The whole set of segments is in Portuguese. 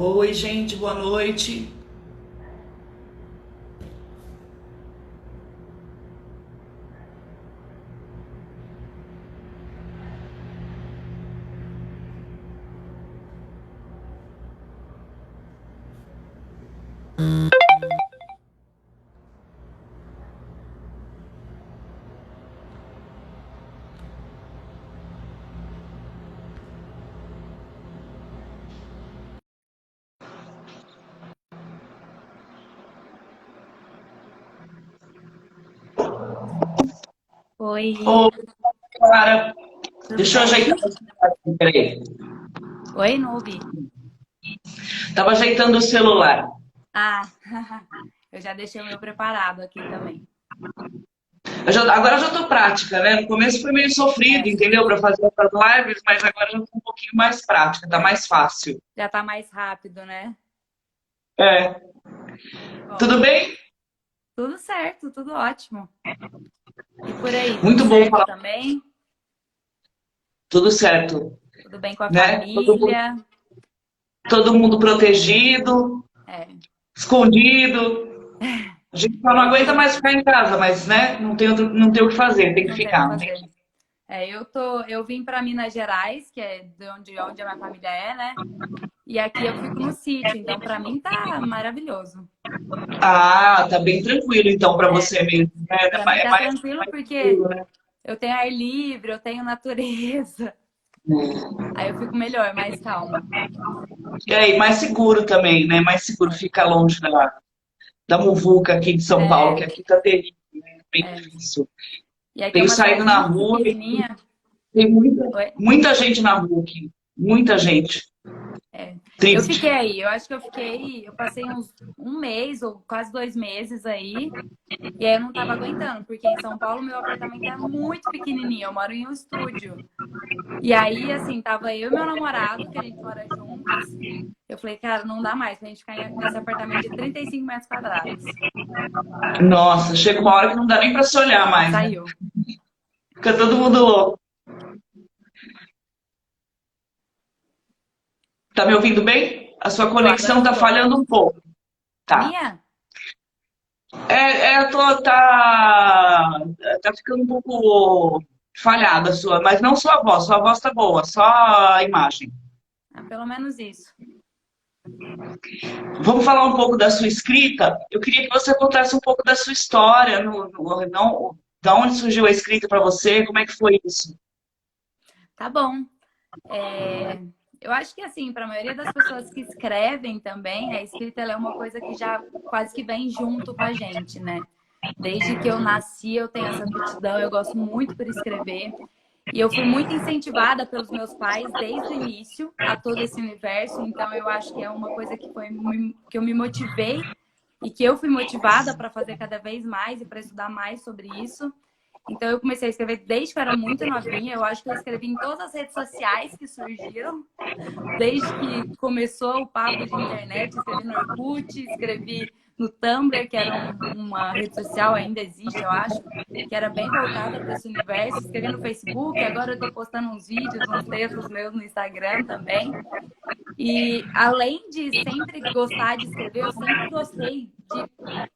Oi, gente, boa noite. Oi, Ô, Clara, tudo deixa eu bem? ajeitar o celular aqui, peraí. Oi, não ouvi. Tava ajeitando o celular. Ah, eu já deixei o meu preparado aqui também. Agora eu já tô prática, né? No começo foi meio sofrido, É, entendeu? Para fazer essas lives, mas agora eu tô um pouquinho mais prática, tá mais fácil. já tá mais rápido, né? É. Que bom. Tudo bem? Tudo certo, tudo ótimo. E por aí, tudo Muito bom certo falar. também? Tudo certo, Tudo bem com a né? família? Todo mundo protegido, É, escondido. A gente só não eu aguenta tô, mais ficar em casa, mas, né? Não tem o que fazer, tem que não tem o que ficar. Não tem. fazer. Eu vim para Minas Gerais, que é de onde a minha família é, né? E aqui eu fico no sítio, então para mim tá maravilhoso. Ah, tá bem tranquilo então para É, você mesmo, né? para mim É tá mais tranquilo porque tranquilo, né? eu tenho ar livre, eu tenho natureza. Aí eu fico melhor, mais calma. E aí, mais seguro também, né? Mais seguro É, ficar longe da muvuca aqui de São Paulo, que é, aqui tá terrível, né? Bem é. difícil. E aqui é Tenho uma saído cidade na muito rua e pequenininha. tem Oi? muita gente na rua aqui. Muita gente. É. Eu Triste. fiquei aí, eu acho que eu passei uns um mês ou quase 2 meses aí. E aí eu não tava aguentando, porque em São Paulo meu apartamento é muito pequenininho, eu moro em um estúdio. E aí, assim, tava eu e meu namorado, que a gente mora juntos. Eu falei, cara, não dá mais pra gente ficar nesse apartamento de 35 metros quadrados. Nossa, chega uma hora que não dá nem para se Aí a olhar gente mais, né? saiu. Fica todo mundo louco. Tá me ouvindo bem? A sua Tô, agora conexão eu tá tô. falhando um pouco. A Tá. minha? Tá ficando um pouco falhada a sua, mas não sua voz tá boa, só a imagem. Ah, pelo menos isso. Vamos falar um pouco da sua escrita? Eu queria que você contasse um pouco da sua história, não, da onde surgiu a escrita para você, como é que foi isso? Tá bom. É, eu acho que assim, para a maioria das pessoas que escrevem também, a escrita ela é uma coisa que já quase que vem junto com a gente, né? Desde que eu nasci, eu tenho essa aptidão, eu gosto muito por escrever. E eu fui muito incentivada pelos meus pais desde o início a todo esse universo, então eu acho que é uma coisa que eu me motivei e que eu fui motivada para fazer cada vez mais e para estudar mais sobre isso. Então eu comecei a escrever desde que eu era muito novinha. Eu acho que eu escrevi em todas as redes sociais que surgiram, desde que começou o papo de internet, escrevi no Orkut, escrevi no Tumblr, que era uma rede social, ainda existe, eu acho, que era bem voltada para esse universo. Escrevi no Facebook, agora eu estou postando uns vídeos, uns textos meus no Instagram também. E além de sempre gostar de escrever, eu sempre gostei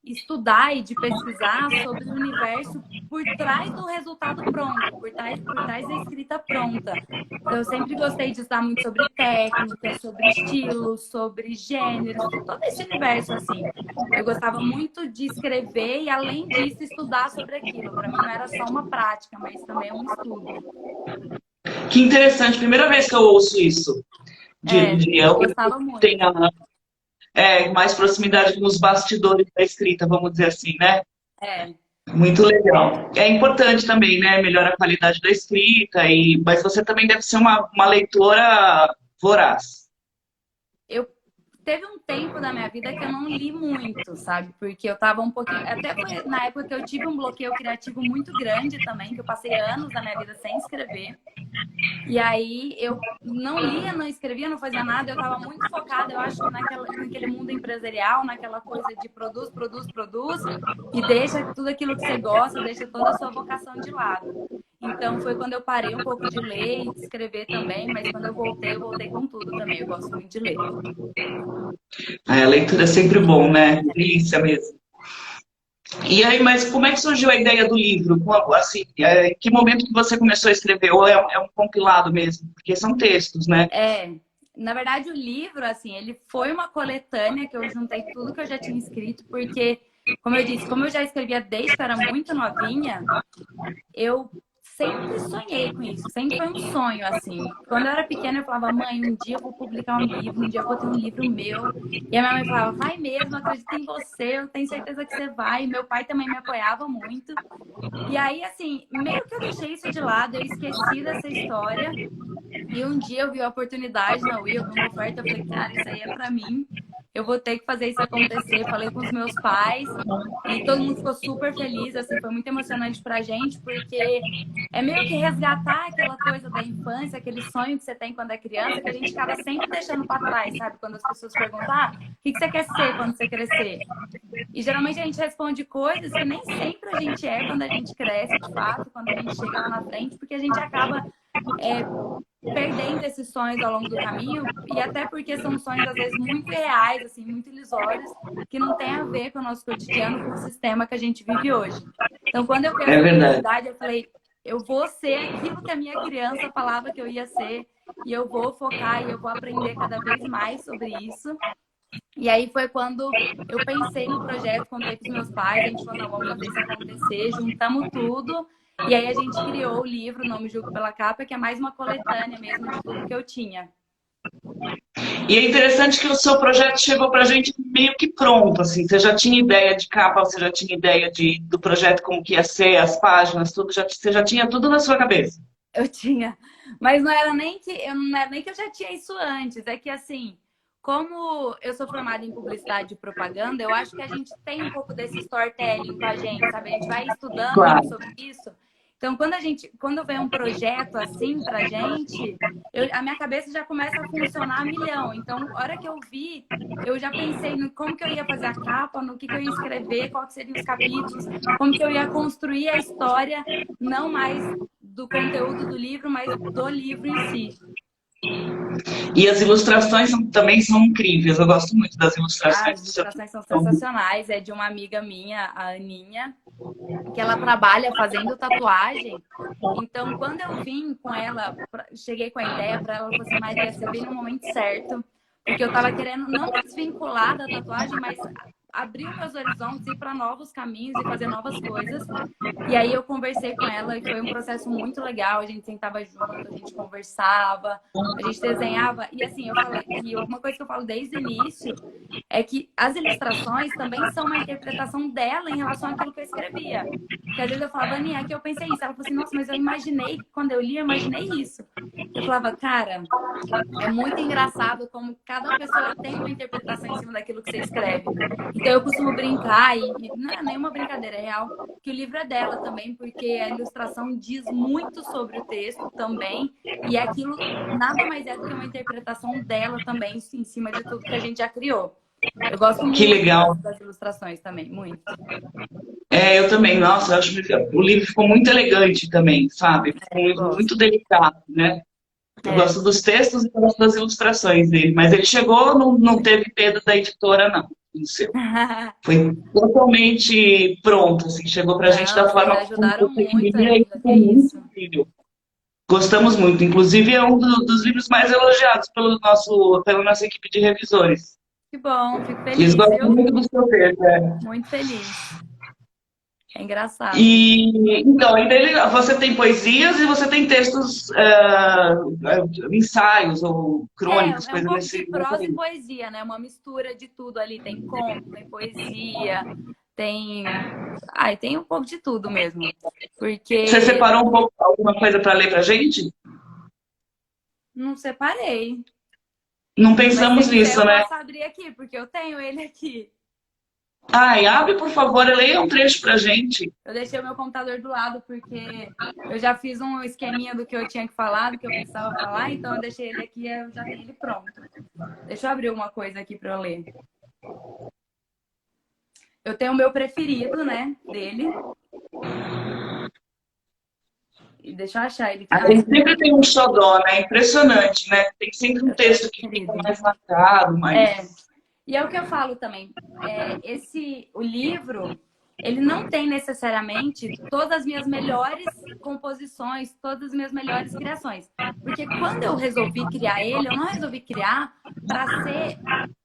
de estudar e de pesquisar sobre o universo por trás do resultado pronto, por trás da escrita pronta. Então, eu sempre gostei de estudar muito sobre técnica, sobre estilo, sobre gêneros, todo esse universo assim. Eu gostava muito de escrever e, além disso, estudar sobre aquilo. Para mim, não era só uma prática, mas também um estudo. Que interessante, primeira vez que eu ouço isso, de Eu alguém que gostava muito. tenha mais proximidade com os bastidores da escrita, vamos dizer assim, né? É. Muito legal. É importante também, né? Melhora a qualidade da escrita, mas você também deve ser uma leitora voraz. Eu teve um tempo da minha vida que eu não li muito, sabe? Porque eu tava um pouquinho. Até foi na época que eu tive um bloqueio criativo muito grande também, que eu passei anos da minha vida sem escrever. E aí eu não lia, não escrevia, não fazia nada, eu estava muito focada, eu acho que naquele mundo empresarial, naquela coisa de produz, produz, produz, e deixa tudo aquilo que você gosta, deixa toda a sua vocação de lado. Então foi quando eu parei um pouco de ler e de escrever também, mas quando eu voltei com tudo também. Eu gosto muito de ler. A leitura é sempre bom, né? Delícia mesmo. E aí, mas como é que surgiu a ideia do livro? Assim, que momento que você começou a escrever? Ou é um compilado mesmo? Porque são textos, né? Na verdade, o livro, assim, ele foi uma coletânea que eu juntei tudo que eu já tinha escrito, porque, como eu disse, como eu já escrevia desde que eu era muito novinha, eu sempre sonhei com isso, sempre foi um sonho, assim. Quando eu era pequena, eu falava, mãe, um dia eu vou publicar um livro, um dia eu vou ter um livro meu. E a minha mãe falava, vai mesmo, acredita em você, eu tenho certeza que você vai. E meu pai também me apoiava muito. E aí, assim, meio que eu deixei isso de lado, eu esqueci dessa história. E um dia eu vi a oportunidade na Wii, eu vi uma oferta, eu falei, cara, isso aí é pra mim. Eu vou ter que fazer isso acontecer. Falei com os meus pais e todo mundo ficou super feliz, assim, foi muito emocionante pra gente, porque é meio que resgatar aquela coisa da infância, aquele sonho que você tem quando é criança, que a gente acaba sempre deixando pra trás, sabe? Quando as pessoas perguntam, o que você quer ser quando você crescer? E geralmente a gente responde coisas que nem sempre a gente é quando a gente cresce, de fato, quando a gente chega lá na frente, porque a gente acaba perdendo esses sonhos ao longo do caminho, e até porque são sonhos, às vezes, muito reais, assim, muito ilusórios, que não tem a ver com o nosso cotidiano, com o sistema que a gente vive hoje. Então, quando eu vi É essa verdade. oportunidade, eu falei, eu vou ser aquilo que a minha criança falava que eu ia ser, e eu vou focar e eu vou aprender cada vez mais sobre isso. E aí foi quando eu pensei no projeto, contei para os meus pais, a gente falou, não, vamos fazer isso acontecer, juntamos tudo. E aí a gente criou o livro, o nome Julgo pela Capa, que é mais uma coletânea mesmo de tudo que eu tinha. E é interessante que o seu projeto chegou para a gente meio que pronto, assim. Você já tinha ideia de capa, você já tinha ideia do projeto, como que ia ser, as páginas, tudo, você já tinha tudo na sua cabeça. Eu tinha, mas não era nem que eu já tinha isso antes, é que assim, como eu sou formada em publicidade e propaganda, eu acho que a gente tem um pouco desse storytelling com a gente, sabe? A gente vai estudando muito Claro. sobre isso. Então, quando vem um projeto assim pra gente, a minha cabeça já começa a funcionar a milhão. Então, a hora que eu vi, eu já pensei no como que eu ia fazer a capa, no que eu ia escrever, quais seriam os capítulos, como que eu ia construir a história, não mais do conteúdo do livro, mas do livro em si. E as ilustrações também são incríveis. Eu gosto muito das ilustrações As do seu ilustrações são livro. sensacionais. É de uma amiga minha, a Aninha, que ela trabalha fazendo tatuagem. Então, quando eu vim com ela, cheguei com a ideia para ela, ela falou assim, Maria, você veio no momento certo, porque eu estava querendo não me desvincular da tatuagem, mas abrir meus horizontes, ir para novos caminhos e fazer novas coisas. E aí eu conversei com ela e foi um processo muito legal. A gente sentava junto, a gente conversava, a gente desenhava. E assim, eu falei, e uma coisa que eu falo desde o início é que as ilustrações também são uma interpretação dela em relação àquilo que eu escrevia. Porque às vezes eu falava, Aninha, aqui eu pensei isso. Ela falou assim, nossa, mas eu imaginei, quando eu li, eu imaginei isso. Eu falava, cara, é muito engraçado como cada pessoa tem uma interpretação em cima daquilo que você escreve. Então eu costumo brincar, e não é nenhuma brincadeira, é real, que o livro é dela também, porque a ilustração diz muito sobre o texto também, e aquilo nada mais é do que uma interpretação dela também em cima de tudo que a gente já criou. Eu gosto Que muito legal. das ilustrações também, muito. Eu também. Nossa, eu acho que o livro ficou muito elegante também, sabe? Ficou um livro Gosto. muito delicado, né? Eu É. gosto dos textos e gosto das ilustrações dele, mas ele chegou, não teve medo da editora, não, no seu. Foi totalmente pronto, assim, chegou pra gente Não, da vocês forma como ajudaram você muito queria e ainda, que ficou muito isso. incrível. Gostamos muito. Inclusive, é um dos livros mais elogiados pela nossa equipe de revisores. Que bom, fico Eles feliz, gostam viu? muito do seu texto, né? Muito feliz. É engraçado. E então, você tem poesias e você tem textos, ensaios ou crônicas, É um coisa pouco de nessa prosa e linha. poesia, né? Uma mistura de tudo ali. Tem conto, tem poesia, tem. Ai, tem um pouco de tudo mesmo. Você Porque separou um pouco alguma coisa para ler pra gente? não separei. Não Mas se você pensamos quiser, nisso, eu né? posso abrir aqui, porque eu tenho ele aqui. Ai, abre, por favor, e leia um trecho pra gente. Eu deixei o meu computador do lado, porque eu já fiz um esqueminha do que eu tinha que falar, do que eu precisava falar, então eu deixei ele aqui e eu já tenho ele pronto. Deixa eu abrir uma coisa aqui para eu ler. Eu tenho o meu preferido, né, dele. Deixa eu achar ele. A gente sempre tem um xodó, né? Impressionante, né? Tem sempre um texto que fica Querido. mais marcado, mais... E é o que eu falo também. O livro, ele não tem necessariamente todas as minhas melhores composições, todas as minhas melhores criações. Porque quando eu resolvi criar ele, eu não resolvi criar para ser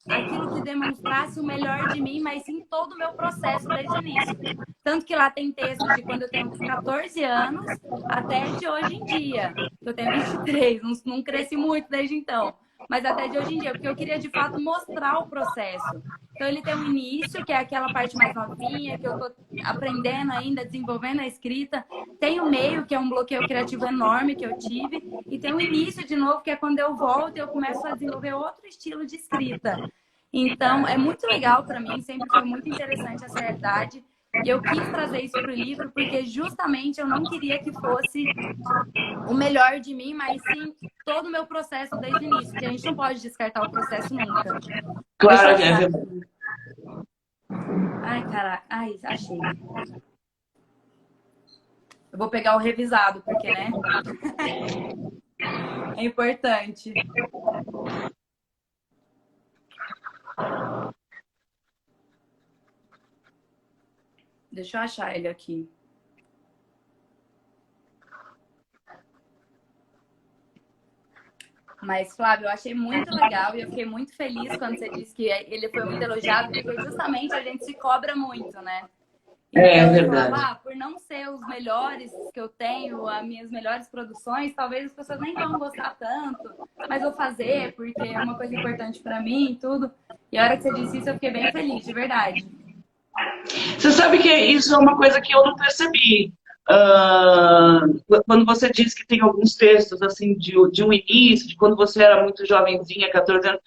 aquilo que demonstrasse o melhor de mim, mas sim todo o meu processo desde o início. Tanto que lá tem texto de quando eu tenho 14 anos até de hoje em dia. Eu tenho 23, não cresci muito desde então. Mas até de hoje em dia, porque eu queria de fato mostrar o processo. Então ele tem um início, que é aquela parte mais novinha, que eu tô aprendendo ainda, desenvolvendo a escrita. Tem o meio, que é um bloqueio criativo enorme que eu tive. E tem o início de novo, que é quando eu volto e eu começo a desenvolver outro estilo de escrita. Então é muito legal para mim, sempre foi muito interessante essa realidade. E eu quis trazer isso para o livro porque justamente eu não queria que fosse o melhor de mim, mas sim todo o meu processo desde o início, porque a gente não pode descartar o processo nunca. Claro que é verdade. Ai, caraca. Ai, achei. Eu vou pegar o revisado, porque, né? É importante. Deixa eu achar ele aqui. Mas, Flávio, eu achei muito legal e eu fiquei muito feliz quando você disse que ele foi muito elogiado, porque justamente a gente se cobra muito, né? Então, É verdade. eu falava, por não ser os melhores que eu tenho, as minhas melhores produções, talvez as pessoas nem vão gostar tanto, mas vou fazer porque é uma coisa importante para mim e tudo. E a hora que você disse isso, eu fiquei bem feliz, de verdade. Você sabe que isso é uma coisa que eu não percebi. Quando você diz que tem alguns textos assim de um início, de quando você era muito jovenzinha, 14 anos,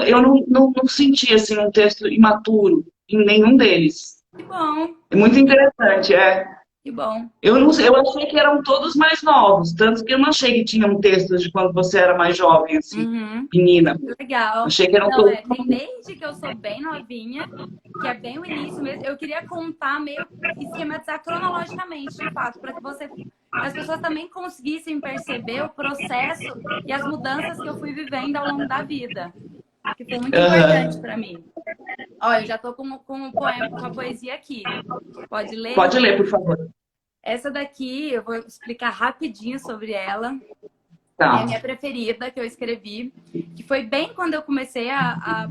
eu não senti assim um texto imaturo em nenhum deles. Que bom, É muito interessante, é. que bom. Eu não sei, eu achei que eram todos mais novos, tanto que eu não achei que tinham textos de quando você era mais jovem, assim, Uhum. menina. Legal. Achei que eram Não, todos. tem desde que eu sou bem novinha, que é bem o início mesmo. Eu queria contar meio esquematizar cronologicamente, de fato, para que as pessoas também conseguissem perceber o processo e as mudanças que eu fui vivendo ao longo da vida, que foi muito importante para mim. Olha, eu já tô com o poema, com a poesia aqui. Pode ler? Pode ler, por favor. Essa daqui, eu vou explicar rapidinho sobre ela. É Tá. a minha preferida que eu escrevi, que foi bem quando eu comecei a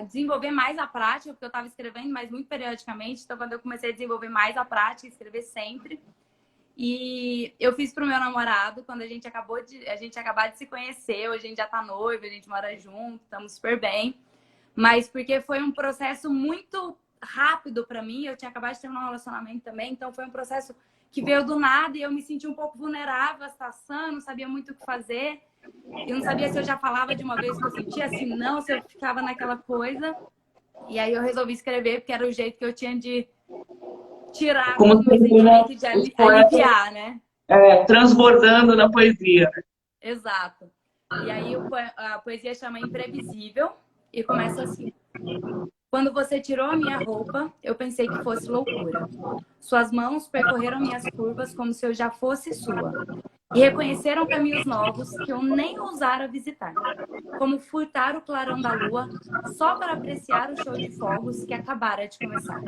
desenvolver mais a prática, porque eu estava escrevendo, mas muito periodicamente. Então, quando eu comecei a desenvolver mais a prática, escrever sempre. E eu fiz pro meu namorado, quando a gente acabou de se conhecer, hoje a gente já tá noivo, a gente mora junto, estamos super bem. Mas porque foi um processo muito rápido para mim, eu tinha acabado de terminar um relacionamento também, então foi um processo que veio do nada e eu me senti um pouco vulnerável à situação, não sabia muito o que fazer. Eu não sabia se eu já falava de uma vez que eu sentia, se não, se eu ficava naquela coisa. E aí eu resolvi escrever, porque era o jeito que eu tinha de tirar Como todo o meu sentimento e de aliviar, né? Transbordando na poesia. Exato. E aí a poesia chama Imprevisível e começa assim. Quando você tirou a minha roupa, eu pensei que fosse loucura. Suas mãos percorreram minhas curvas como se eu já fosse sua. E reconheceram caminhos novos que eu nem ousara visitar. Como furtar o clarão da lua só para apreciar o show de fogos que acabara de começar.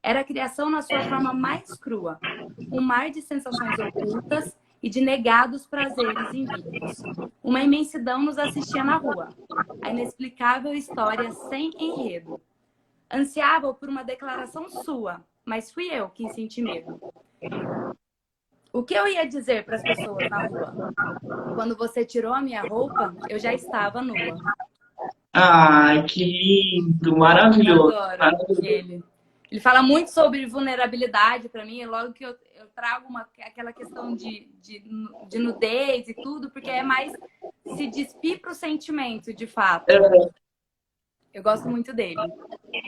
Era a criação na sua forma mais crua. Um mar de sensações ocultas e de negados prazeres invictos. Uma imensidão nos assistia na rua. A inexplicável história sem enredo. Ansiava por uma declaração sua, mas fui eu quem senti medo. O que eu ia dizer para as pessoas na rua? Quando você tirou a minha roupa, eu já estava nua. Ai, que lindo, maravilhoso. Adoro ele. Ele fala muito sobre vulnerabilidade para mim, logo que eu trago aquela questão de nudez e tudo, porque é mais se despir para o sentimento, de fato. Eu gosto muito dele.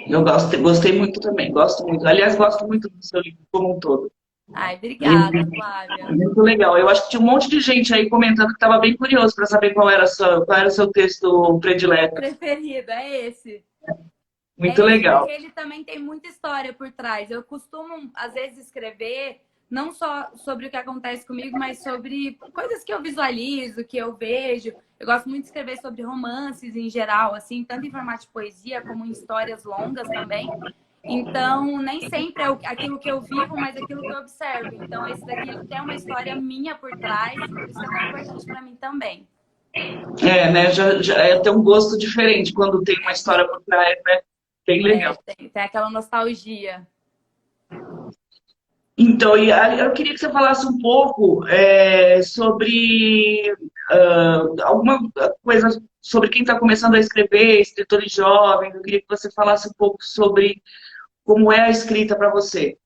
Eu gostei muito também, gosto muito. Aliás, gosto muito do seu livro como um todo. Ai, obrigada, Flávia. Muito legal. Eu acho que tinha um monte de gente aí comentando que estava bem curioso para saber qual era o seu texto predileto. Preferido, é esse. Muito legal. Porque ele também tem muita história por trás. Eu costumo, às vezes, escrever não só sobre o que acontece comigo, mas sobre coisas que eu visualizo, que eu vejo. Eu gosto muito de escrever sobre romances em geral, assim, tanto em formato de poesia como em histórias longas também. Então, nem sempre é aquilo que eu vivo, mas aquilo que eu observo. Então, esse daqui ele tem uma história minha por trás, e por isso que é tão importante para mim também. É, né? Já é ter um gosto diferente quando tem uma história por trás, né? Bem É, legal. tem aquela nostalgia. Então, eu queria que você falasse um pouco sobre alguma coisa sobre quem está começando a escrever, escritores jovens. Eu queria que você falasse um pouco sobre como é a escrita para você.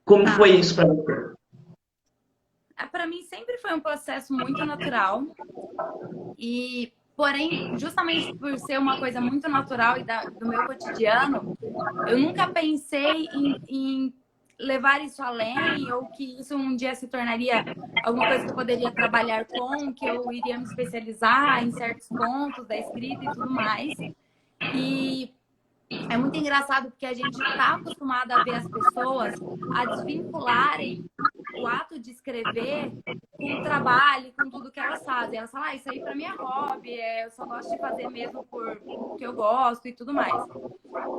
Como Tá. foi isso para você? Para mim sempre foi um processo muito natural e, porém, justamente por ser uma coisa muito natural e do meu cotidiano, eu nunca pensei em levar isso além ou que isso um dia se tornaria alguma coisa que eu poderia trabalhar com, que eu iria me especializar em certos pontos da escrita e tudo mais. E é muito engraçado porque a gente está acostumado a ver as pessoas a desvincularem o ato de escrever com o trabalho, com tudo que elas fazem. Elas falam, isso aí para mim é hobby, eu só gosto de fazer mesmo porque eu gosto e tudo mais.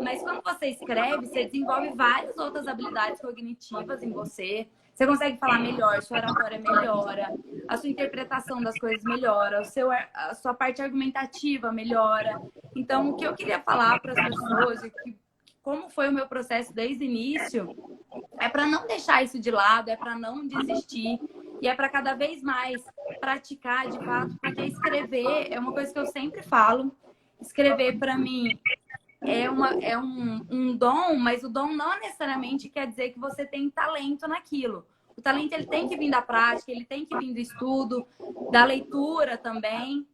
Mas quando você escreve, você desenvolve várias outras habilidades cognitivas em você. Você consegue falar melhor, sua oratória melhora, a sua interpretação das coisas melhora, a sua parte argumentativa melhora. Então, o que eu queria falar para as pessoas, como foi o meu processo desde o início, é para não deixar isso de lado, é para não desistir e é para cada vez mais praticar de fato, porque escrever é uma coisa que eu sempre falo. Escrever para mim é um dom, mas o dom não necessariamente quer dizer que você tem talento naquilo. O talento ele tem que vir da prática, ele tem que vir do estudo, da leitura também.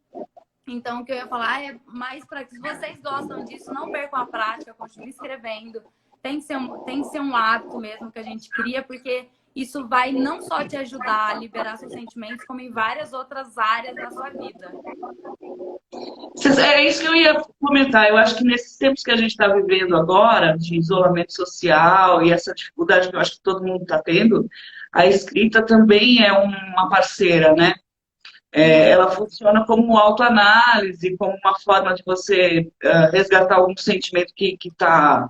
Então, o que eu ia falar é mais para que, se vocês gostam disso, não percam a prática, continuem escrevendo. Tem que ser um hábito mesmo que a gente cria, porque isso vai não só te ajudar a liberar seus sentimentos, como em várias outras áreas da sua vida. É isso que eu ia comentar. Eu acho que nesses tempos que a gente está vivendo agora, de isolamento social e essa dificuldade que eu acho que todo mundo está tendo, a escrita também é uma parceira, né? Ela funciona como autoanálise, como uma forma de você resgatar algum sentimento que tá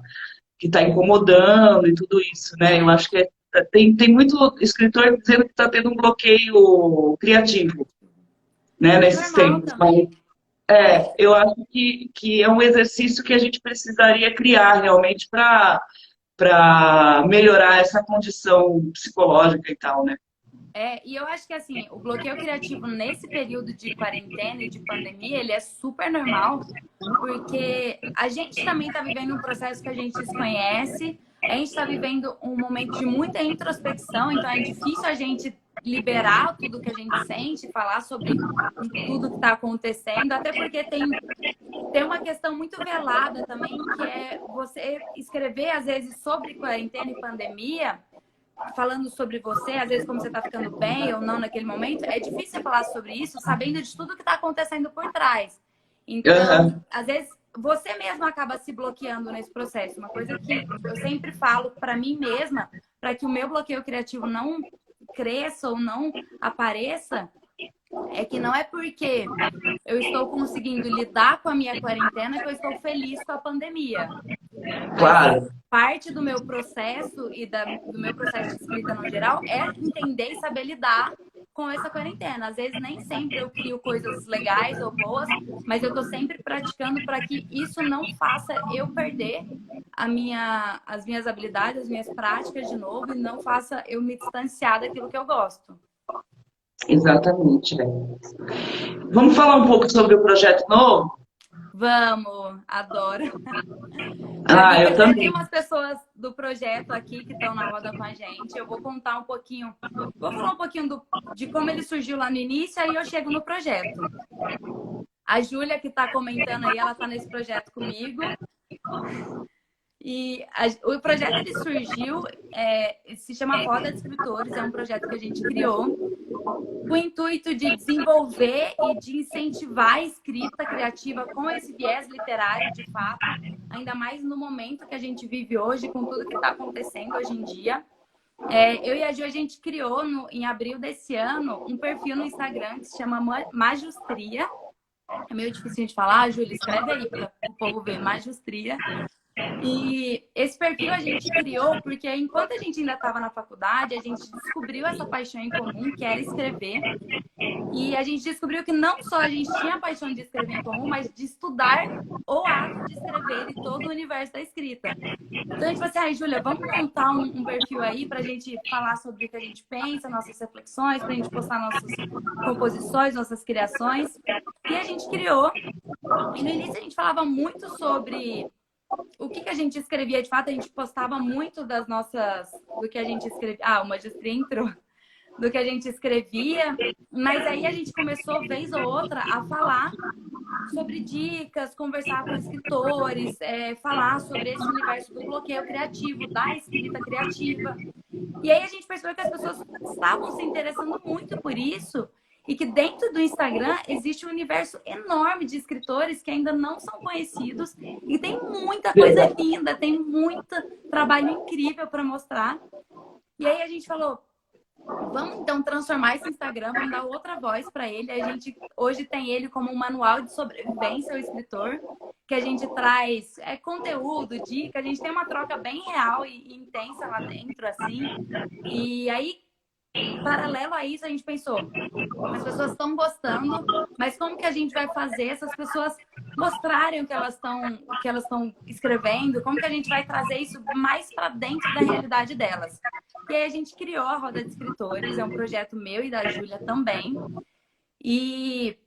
incomodando e tudo isso, né? Eu acho que tem muito escritor dizendo que está tendo um bloqueio criativo, né, É nesses normal tempos. Mas também. É. eu acho que é um exercício que a gente precisaria criar realmente para melhorar essa condição psicológica e tal, né? E eu acho que assim, o bloqueio criativo nesse período de quarentena e de pandemia, ele é super normal, porque a gente também está vivendo um processo que a gente desconhece, a gente está vivendo um momento de muita introspecção, então é difícil a gente liberar tudo que a gente sente, falar sobre tudo que está acontecendo, até porque tem uma questão muito velada também, que é você escrever, às vezes, sobre quarentena e pandemia, falando sobre você, às vezes como você está ficando bem ou não naquele momento, é difícil falar sobre isso sabendo de tudo que está acontecendo por trás. Então, Uhum. às vezes, você mesmo acaba se bloqueando nesse processo. Uma coisa que eu sempre falo para mim mesma, para que o meu bloqueio criativo não cresça ou não apareça, é que não é porque eu estou conseguindo lidar com a minha quarentena que eu estou feliz com a pandemia. Mas Claro. parte do meu processo e do meu processo de escrita no geral é entender e saber lidar com essa quarentena. Às vezes nem sempre eu crio coisas legais ou boas, mas eu estou sempre praticando para que isso não faça eu perder as minhas habilidades, as minhas práticas de novo e não faça eu me distanciar daquilo que eu gosto. Exatamente, né? Vamos falar um pouco sobre o projeto novo? Vamos, adoro. Já vi que Eu até tem também. umas pessoas do projeto aqui que estão na roda com a gente. Eu vou contar um pouquinho, vou falar um pouquinho de como ele surgiu lá no início, aí eu chego no projeto. A Júlia, que está comentando aí, ela está nesse projeto comigo. E o projeto ele surgiu, se chama Roda de Escritores, é um projeto que a gente criou com o intuito de desenvolver e de incentivar a escrita criativa com esse viés literário, de fato, ainda mais no momento que a gente vive hoje, com tudo que está acontecendo hoje em dia. Eu e a Ju, a gente criou em abril desse ano um perfil no Instagram que se chama Majustria. É meio difícil de falar, Júlia, escreve aí para o povo ver, Majustria. E esse perfil a gente criou porque enquanto a gente ainda estava na faculdade, a gente descobriu essa paixão em comum, que era escrever. E a gente descobriu que não só a gente tinha a paixão de escrever em comum, mas de estudar o ato de escrever e todo o universo da escrita. Então a gente falou assim, ai, Júlia, vamos montar um perfil aí para a gente falar sobre o que a gente pensa, nossas reflexões, para a gente postar nossas composições, nossas criações. E a gente criou. E no início a gente falava muito sobre o que a gente escrevia. De fato, a gente postava muito do que a gente escrevia. Ah, o Magistria entrou. Do que a gente escrevia, mas aí a gente começou, vez ou outra, a falar sobre dicas, conversar com escritores, falar sobre esse universo do bloqueio criativo, da escrita criativa. E aí a gente percebeu que as pessoas estavam se interessando muito por isso e que dentro do Instagram existe um universo enorme de escritores que ainda não são conhecidos e tem muita coisa linda, tem muito trabalho incrível para mostrar. E aí a gente falou, vamos então transformar esse Instagram, vamos dar outra voz para ele. A gente hoje tem ele como um manual de sobrevivência ao escritor, que a gente traz conteúdo, dica, a gente tem uma troca bem real e intensa lá dentro, assim. E aí, paralelo a isso, a gente pensou, as pessoas estão gostando, mas como que a gente vai fazer essas pessoas mostrarem o que elas estão escrevendo? Como que a gente vai trazer isso mais para dentro da realidade delas? E aí a gente criou a Roda de Escritores, é um projeto meu e da Júlia também. E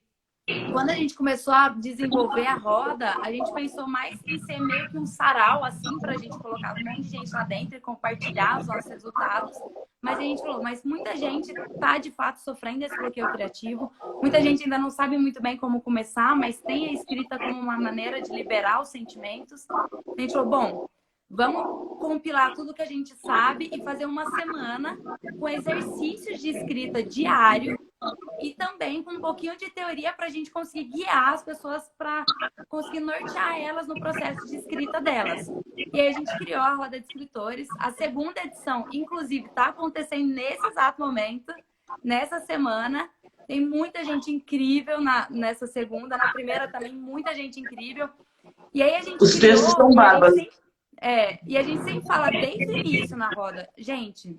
quando a gente começou a desenvolver a roda, a gente pensou mais em ser meio que um sarau, assim, para a gente colocar um monte de gente lá dentro e compartilhar os nossos resultados. Mas a gente falou, mas muita gente está de fato sofrendo esse bloqueio criativo, muita gente ainda não sabe muito bem como começar, mas tem a escrita como uma maneira de liberar os sentimentos. A gente falou, bom, vamos compilar tudo que a gente sabe e fazer uma semana com exercícios de escrita diário e também com um pouquinho de teoria para a gente conseguir guiar as pessoas para conseguir nortear elas no processo de escrita delas. E aí a gente criou a Roda de Escritores. A segunda edição, inclusive, está acontecendo nesse exato momento, nessa semana. Tem muita gente incrível nessa segunda, na primeira também, muita gente incrível. E aí a gente Os textos são bárbaros. E a gente sempre fala desde o início na roda, gente,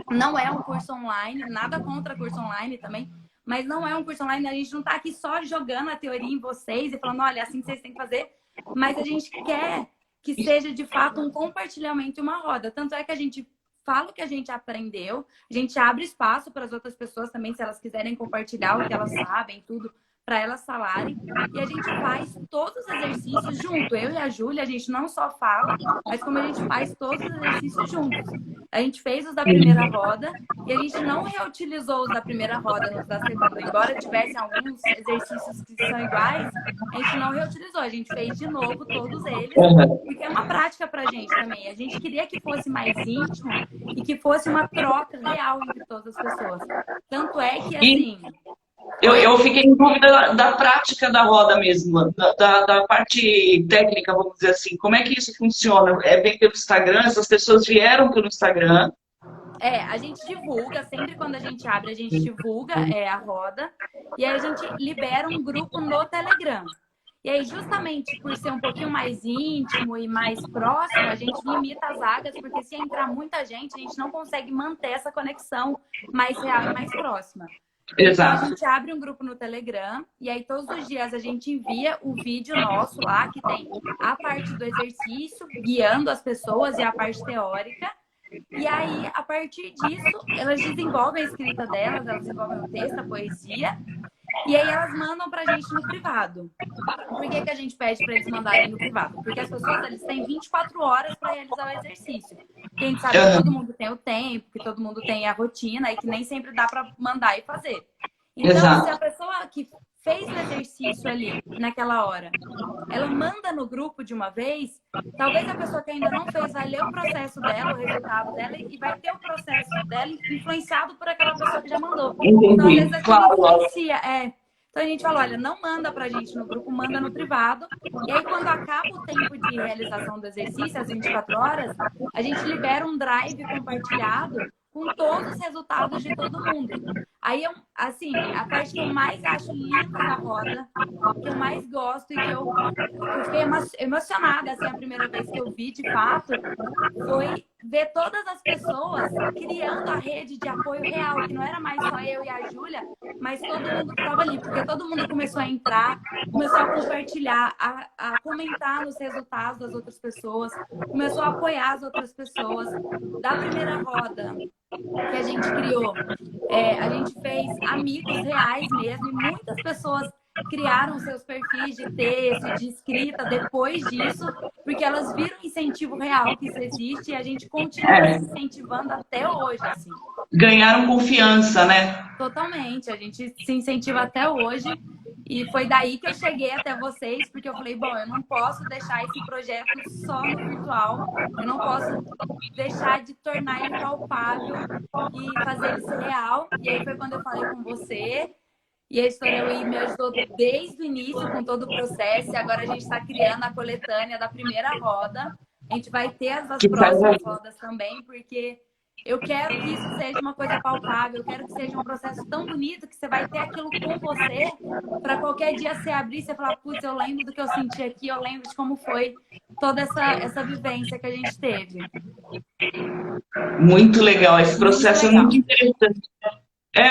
não é um curso online, nada contra curso online também, mas não é um curso online, a gente não tá aqui só jogando a teoria em vocês e falando, olha, assim que vocês têm que fazer, mas a gente quer que seja de fato um compartilhamento e uma roda. Tanto é que a gente fala o que a gente aprendeu, a gente abre espaço para as outras pessoas também, se elas quiserem compartilhar o que elas sabem, tudo, para elas falarem, e a gente faz todos os exercícios junto. Eu e a Júlia, a gente não só fala, mas como a gente faz todos os exercícios juntos. A gente fez os da primeira roda e a gente não reutilizou os da primeira roda nos da segunda. Embora tivesse alguns exercícios que são iguais, a gente não reutilizou. A gente fez de novo todos eles, porque é uma prática pra gente também. A gente queria que fosse mais íntimo e que fosse uma troca real entre todas as pessoas. Tanto é que, assim... Eu fiquei em dúvida da prática da roda mesmo, da parte técnica, vamos dizer assim. Como é que isso funciona? Vem pelo Instagram? Essas pessoas vieram pelo Instagram? A gente divulga, sempre quando a gente abre, a gente divulga a roda. E aí a gente libera um grupo no Telegram. E aí, justamente por ser um pouquinho mais íntimo e mais próximo, a gente limita as vagas, porque se entrar muita gente, a gente não consegue manter essa conexão mais real e mais próxima. Exato. Então, a gente abre um grupo no Telegram e aí todos os dias a gente envia o vídeo nosso lá, que tem a parte do exercício, guiando as pessoas e a parte teórica. E aí, a partir disso, elas desenvolvem a escrita delas, elas desenvolvem o texto, a poesia. E aí elas mandam pra gente no privado. Por que a gente pede para eles mandarem no privado? Porque as pessoas, eles têm 24 horas para realizar o exercício. Porque a gente sabe que todo mundo tem o tempo, que todo mundo tem a rotina e que nem sempre dá para mandar e fazer. Então, Exato. se a pessoa que fez o exercício ali, naquela hora, ela manda no grupo de uma vez, talvez a pessoa que ainda não fez vai ler o processo dela, o resultado dela, e vai ter o processo dela influenciado por aquela pessoa que já mandou. Entendi. Então, às vezes, aquilo influencia. Então a gente falou, olha, não manda pra gente no grupo, manda no privado. E aí quando acaba o tempo de realização do exercício, às 24 horas, a gente libera um drive compartilhado com todos os resultados de todo mundo. Aí, assim, a parte que eu mais acho linda da roda, que eu mais gosto e que eu fiquei emocionada, assim, a primeira vez que eu vi, de fato, foi ver todas as pessoas criando a rede de apoio real, que não era mais só eu e a Júlia, mas todo mundo que estava ali, porque todo mundo começou a entrar, começou a compartilhar, a comentar nos resultados das outras pessoas, começou a apoiar as outras pessoas. Da primeira roda que a gente criou, a gente fez amigos reais mesmo, e muitas pessoas criaram seus perfis de texto, de escrita depois disso, porque elas viram o incentivo real que isso existe e a gente continua se incentivando até hoje, assim. Ganharam confiança, né? Totalmente, a gente se incentiva até hoje. E foi daí que eu cheguei até vocês, porque eu falei, bom, eu não posso deixar esse projeto só no virtual, eu não posso deixar de tornar ele palpável e fazer ele ser real. E aí foi quando eu falei com você, e a Editora UI me ajudou desde o início com todo o processo, e agora a gente está criando a coletânea da primeira roda. A gente vai ter as próximas rodas também, porque eu quero que isso seja uma coisa palpável, eu quero que seja um processo tão bonito que você vai ter aquilo com você para qualquer dia você abrir e você falar, putz, eu lembro do que eu senti aqui, eu lembro de como foi toda essa vivência que a gente teve. Muito legal, esse processo é muito interessante.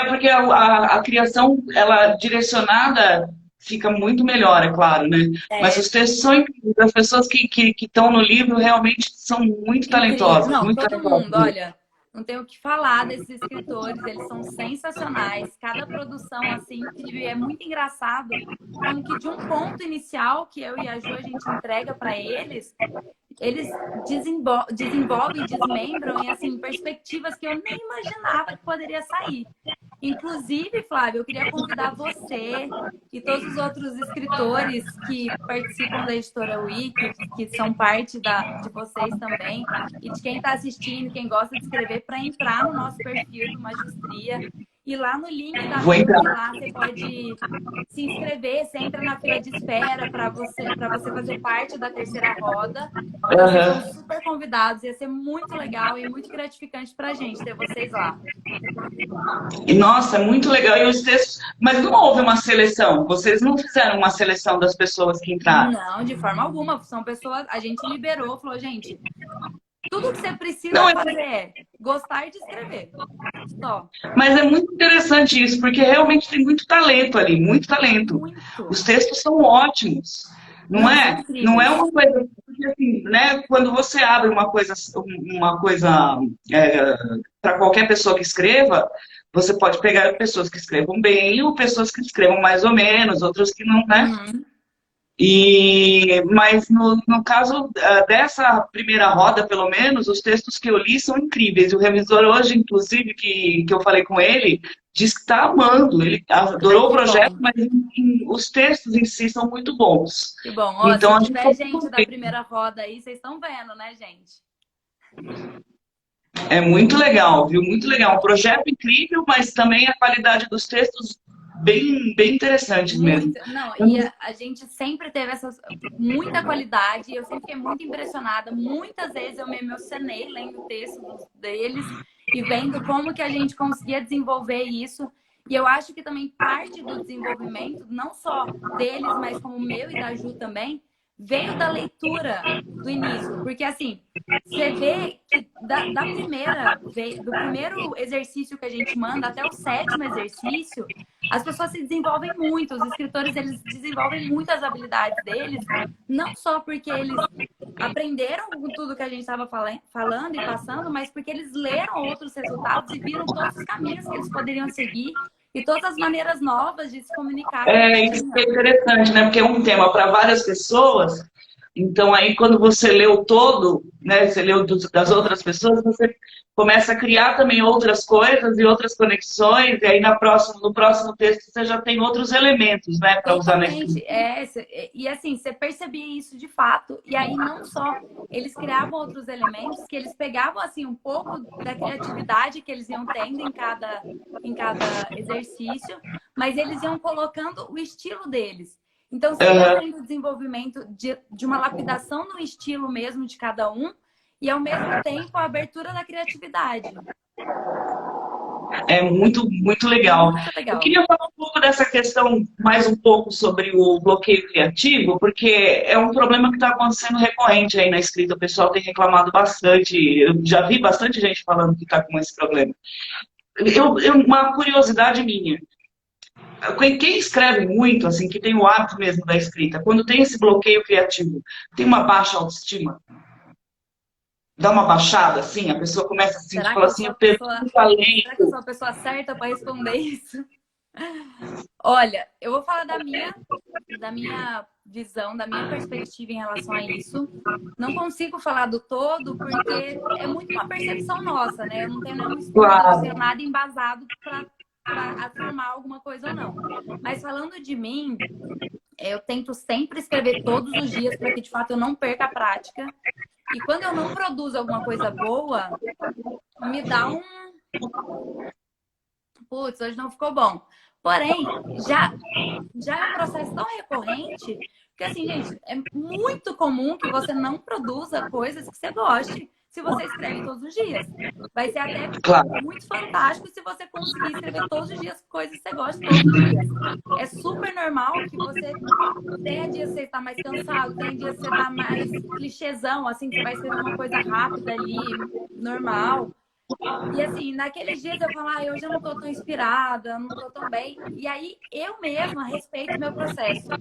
Porque a criação, ela direcionada fica muito melhor, é claro, né? Mas os textos são incríveis, as pessoas que estão no livro realmente são muito talentosas. Não, muito todo mundo, olha, não tenho o que falar desses escritores, eles são sensacionais, cada produção, assim, incrível, é muito engraçado como que de um ponto inicial que eu e a Ju, a gente entrega para eles desenvolvem, desmembram em, assim, perspectivas que eu nem imaginava que poderia sair. Inclusive, Flávio, eu queria convidar você e todos os outros escritores que participam da Editora UI, que são parte de vocês também, e de quem está assistindo, quem gosta de escrever, para entrar no nosso perfil do Magistria. E lá no link da bio, lá você pode se inscrever, você entra na fila de espera para você fazer parte da terceira roda. Vocês são super convidados, ia ser muito legal e muito gratificante para a gente ter vocês lá. E nossa, é muito legal. E os textos, mas não houve uma seleção? Vocês não fizeram uma seleção das pessoas que entraram? Não, de forma alguma. São pessoas, a gente liberou, falou, gente, tudo que você precisa fazer é gostar de escrever. Só. Mas é muito interessante isso, porque realmente tem muito talento ali, muito talento. Muito. Os textos são ótimos, não é? Não é uma coisa, porque assim, né? Quando você abre uma coisa para qualquer pessoa que escreva, você pode pegar pessoas que escrevam bem ou pessoas que escrevam mais ou menos, outras que não, né? Uhum. Mas no caso dessa primeira roda, pelo menos, os textos que eu li são incríveis. O revisor hoje, inclusive, que eu falei com ele, diz que está amando. Ele adorou o projeto, mas os textos em si são muito bons. Que bom. Ó, então, se tiver gente da primeira roda aí, vocês estão vendo, né, gente? É muito legal, viu? Muito legal. Um projeto incrível, mas também a qualidade dos textos bem interessante mesmo. Não, e a gente sempre teve muita qualidade, eu sempre fiquei muito impressionada. Muitas vezes eu me emocionei lendo o texto deles e vendo como que a gente conseguia desenvolver isso. E eu acho que também parte do desenvolvimento, não só deles, mas como o meu e da Ju também, veio da leitura do início. Porque, assim, você vê que do primeiro exercício que a gente manda até o 7º exercício, as pessoas se desenvolvem muito. Os escritores, eles desenvolvem muitas habilidades deles, não só porque eles aprenderam com tudo que a gente estava falando e passando, mas porque eles leram outros resultados e viram todos os caminhos que eles poderiam seguir e todas as maneiras novas de se comunicar. Isso é interessante, né? Porque é um tema para várias pessoas, Então aí quando você leu todo, né, você leu das outras pessoas, você começa a criar também outras coisas e outras conexões, e aí no próximo texto você já tem outros elementos, né, para usar na Totalmente. escrita. E assim, você percebia isso de fato. E aí, não só eles criavam outros elementos, que eles pegavam assim um pouco da criatividade que eles iam tendo em cada exercício, mas eles iam colocando o estilo deles. Então, você ia Aham. tendo o desenvolvimento de uma lapidação no estilo mesmo de cada um, e ao mesmo tempo a abertura da criatividade. É muito, muito legal. Muito Eu legal. queria falar um pouco dessa questão, mais um pouco sobre o bloqueio criativo, porque é um problema que está acontecendo recorrente aí na escrita. O pessoal tem reclamado bastante. Eu já vi bastante gente falando que está com esse problema. Uma curiosidade minha. Quem escreve muito, assim, que tem o hábito mesmo da escrita, quando tem esse bloqueio criativo, tem uma baixa autoestima? Dá uma baixada, assim, a pessoa começa a sentir, Será que fala eu assim, sou eu a perdi pessoa, o será que eu talento. sou a pessoa certa para responder isso? Olha, eu vou falar da minha visão, da minha perspectiva em relação a isso. Não consigo falar do todo porque é muito uma percepção nossa, né? Eu não tenho nenhum estudo, eu não tenho Claro. nada embasado para afirmar alguma coisa ou não. Mas falando de mim, eu tento sempre escrever todos os dias para que de fato eu não perca a prática. E quando eu não produzo alguma coisa boa, me dá um putz, hoje não ficou bom. Porém, já é um processo tão recorrente que, assim, gente, é muito comum que você não produza coisas que você goste se você escreve todos os dias. Vai ser até Claro. muito fantástico se você conseguir escrever todos os dias coisas que você gosta todos os dias. É super normal que você tenha dias que você está mais cansado, tenha dias que você está mais clichêzão, assim, que você vai escrever uma coisa rápida ali, normal. E assim, naqueles dias eu falo, hoje eu não tô tão inspirada, não tô tão bem. E aí eu mesma respeito o meu processo.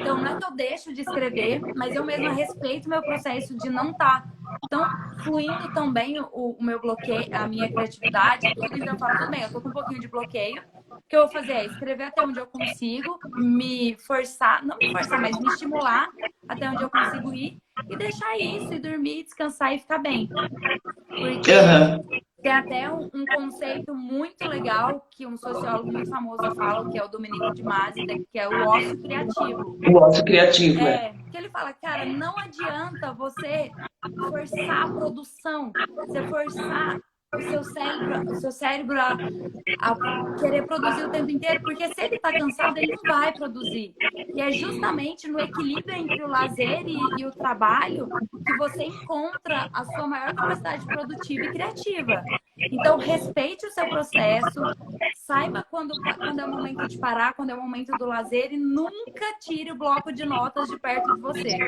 Então, não é que eu deixo de escrever, mas eu mesma respeito o meu processo de não estar tão fluindo tão bem o meu bloqueio, a minha criatividade e tudo. Então, eu falo, tudo bem, eu tô com um pouquinho de bloqueio. O que eu vou fazer é escrever até onde eu consigo, me forçar, não me forçar, mas me estimular até onde eu consigo ir e deixar isso, e dormir, descansar e ficar bem. Porque Aham. tem até um conceito muito legal que um sociólogo muito famoso fala, que é o Domenico de Masi, que é o ócio criativo. O ócio criativo, é. Que ele fala, cara, não adianta você forçar a produção, você forçar o seu cérebro a querer produzir o tempo inteiro, porque se ele está cansado, ele não vai produzir. E é justamente no equilíbrio entre o lazer e o trabalho que você encontra a sua maior capacidade produtiva e criativa. Então, respeite o seu processo, saiba quando é o momento de parar, quando é o momento do lazer, e nunca tire o bloco de notas de perto de você.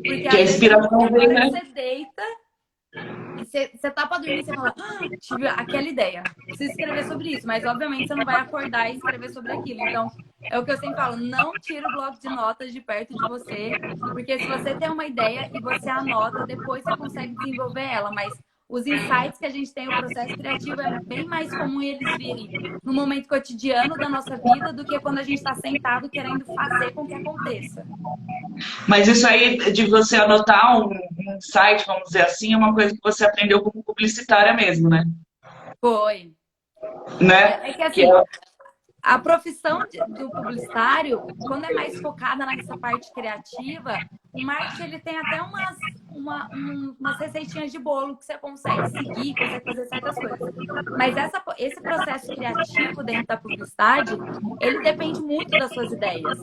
Porque Que a às vezes é inspiração na vem, hora que né? você deita, você tá pra dormir e você fala, tive aquela ideia, preciso escrever sobre isso, mas obviamente você não vai acordar e escrever sobre aquilo. Então, é o que eu sempre falo, não tira o bloco de notas de perto de você, porque se você tem uma ideia e você anota, depois você consegue desenvolver ela, mas os insights que a gente tem, o processo criativo, é bem mais comum eles virem no momento cotidiano da nossa vida do que quando a gente está sentado querendo fazer com que aconteça. Mas isso aí de você anotar um site, vamos dizer assim, é uma coisa que você aprendeu como publicitária mesmo, né? Foi. Né? É que Que é, assim, a profissão do publicitário, quando é mais focada nessa parte criativa, o marketing ele tem até umas receitinhas de bolo que você consegue seguir, consegue fazer certas coisas. Mas esse processo criativo dentro da publicidade, ele depende muito das suas ideias.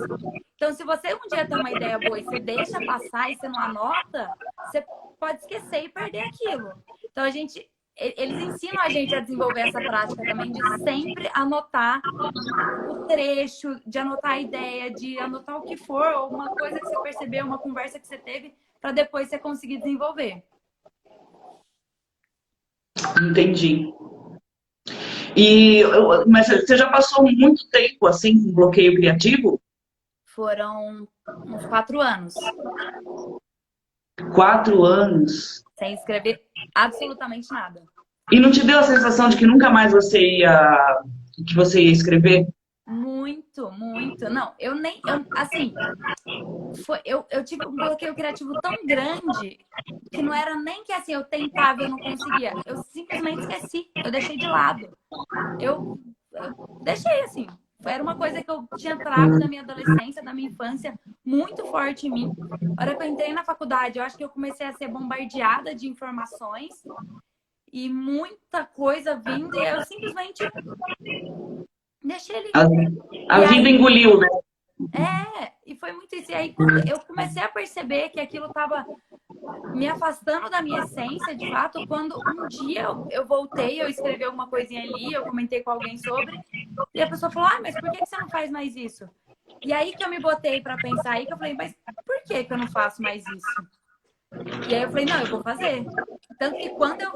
Então, se você um dia tem uma ideia boa e você deixa passar e você não anota, você pode esquecer e perder aquilo. Então, eles ensinam a gente a desenvolver essa prática também de sempre anotar o trecho, de anotar a ideia, de anotar o que for, ou uma coisa que você percebeu, uma conversa que você teve, para depois você conseguir desenvolver. entendi. Mas você já passou muito tempo assim com bloqueio criativo? Foram uns 4 anos 4 anos. sem escrever absolutamente nada. E não te deu a sensação de que nunca mais que você ia escrever? Muito, muito. Não, assim, eu tive um bloqueio criativo tão grande que não era nem que assim, eu tentava e eu não conseguia. Eu simplesmente esqueci, eu deixei de lado. Eu deixei assim. Era uma coisa que eu tinha trago da minha adolescência, da minha infância, muito forte em mim. A hora que eu entrei na faculdade, eu acho que eu comecei a ser bombardeada de informações e muita coisa vindo e eu simplesmente deixei ele. A, a E vida aí, engoliu, né? e foi muito isso. E aí, quando eu comecei a perceber que aquilo estava me afastando da minha essência, de fato, quando um dia eu voltei, eu escrevi alguma coisinha ali, eu comentei com alguém sobre, e a pessoa falou, mas por que você não faz mais isso? E aí que eu me botei para pensar aí, que eu falei, mas por que eu não faço mais isso? E aí eu falei, não, eu vou fazer. Tanto que quando eu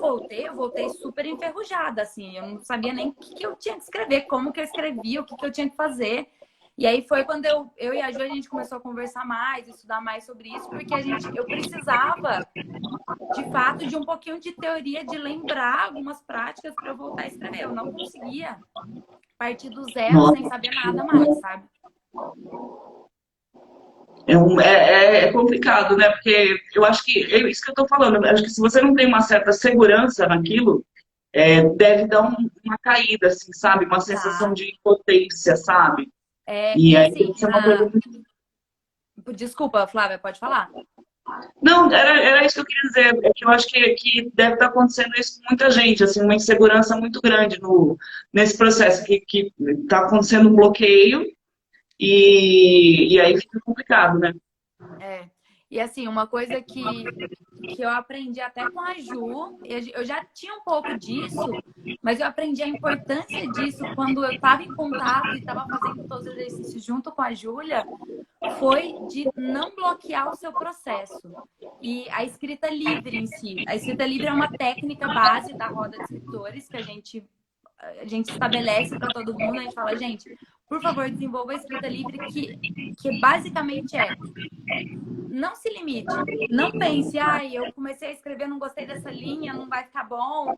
voltei super enferrujada, assim, eu não sabia nem o que eu tinha que escrever, como que eu escrevia, o que eu tinha que fazer. E aí foi quando eu e a Ju, a gente começou a conversar mais, estudar mais sobre isso, porque eu precisava, de fato, de um pouquinho de teoria, de lembrar algumas práticas para eu voltar a escrever. Eu não conseguia partir do zero sem Nossa, saber nada mais, sabe? é complicado, né? Porque eu acho que é isso que eu estou falando. Eu acho que se você não tem uma certa segurança naquilo, deve dar uma caída, assim, sabe? Uma sensação Tá. de impotência, sabe? E E aí assim, deve ser uma coisa muito. desculpa, Flávia, pode falar? Não, era isso que eu queria dizer. É que eu acho que deve estar acontecendo isso com muita gente, assim, uma insegurança muito grande nesse processo, que está acontecendo um bloqueio e aí fica complicado, né? É. E assim, uma coisa que eu aprendi até com a Ju, eu já tinha um pouco disso, mas eu aprendi a importância disso quando eu estava em contato e estava fazendo todos os exercícios junto com a Júlia, foi de não bloquear o seu processo. E a escrita livre em si. A escrita livre é uma técnica base da roda de escritores que a gente estabelece para todo mundo. A gente fala, gente, por favor, desenvolva a escrita livre, que basicamente não se limite. Não pense, eu comecei a escrever, não gostei dessa linha, não vai ficar bom.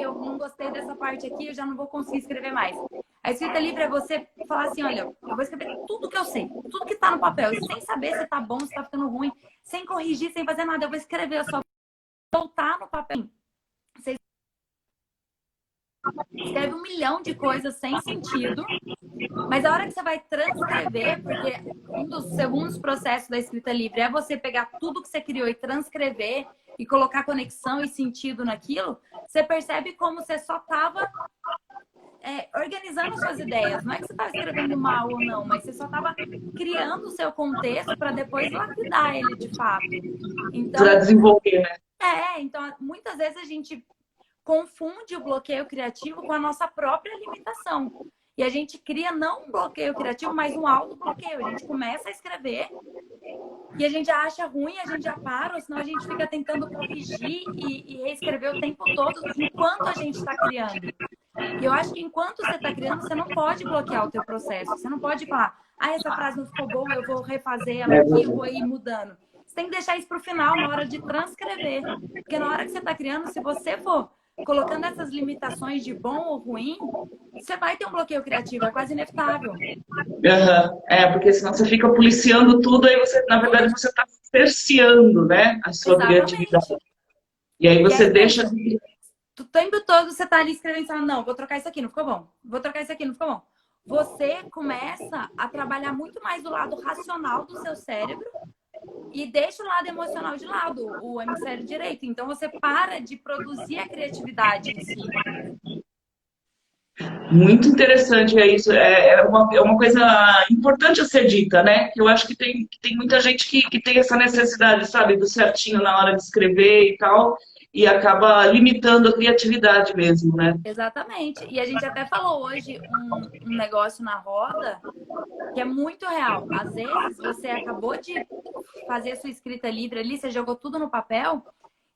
Eu não gostei dessa parte aqui, eu já não vou conseguir escrever mais. A escrita livre é você falar assim, olha, eu vou escrever tudo que eu sei, tudo que tá no papel, sem saber se tá bom, se tá ficando ruim, sem corrigir, sem fazer nada. Eu vou escrever, eu só vou voltar no papel. Você escreve 1 milhão de coisas sem sentido, mas a hora que você vai transcrever, porque um dos segundos processos da escrita livre é você pegar tudo que você criou e transcrever e colocar conexão e sentido naquilo, você percebe como você só estava organizando suas ideias. Não é que você estava escrevendo mal ou não, mas você só estava criando o seu contexto para depois lapidar ele de fato. Para Então, desenvolver, né? então muitas vezes a gente confunde o bloqueio criativo com a nossa própria limitação. E a gente cria não um bloqueio criativo, mas um auto-bloqueio. A gente começa a escrever e a gente já acha ruim, a gente já para, ou senão a gente fica tentando corrigir e reescrever o tempo todo enquanto a gente está criando. E eu acho que enquanto você está criando, você não pode bloquear o teu processo. Você não pode falar, essa frase não ficou boa, eu vou refazer ela aqui, eu vou ir mudando. Você tem que deixar isso para o final, na hora de transcrever. Porque na hora que você está criando, se você for colocando essas limitações de bom ou ruim, você vai ter um bloqueio criativo, é quase inevitável. Porque senão você fica policiando tudo, aí você, na verdade, você está cerceando, né, a sua criatividade. Exatamente. E aí E você aí, deixa pensa, o tempo todo você tá ali escrevendo, fala, não, vou trocar isso aqui, não ficou bom. Vou trocar isso aqui, não ficou bom. Você começa a trabalhar muito mais do lado racional do seu cérebro e deixa o lado emocional de lado, o hemisfério direito. Então você para de produzir a criatividade em si. muito interessante, é isso. É uma coisa importante a ser dita, né? Que eu acho que tem muita gente que tem essa necessidade, sabe, do certinho na hora de escrever e tal, e acaba limitando a criatividade mesmo, né? Exatamente. E a gente até falou hoje um negócio na roda que é muito real. Às vezes você acabou de fazer sua escrita livre ali, você jogou tudo no papel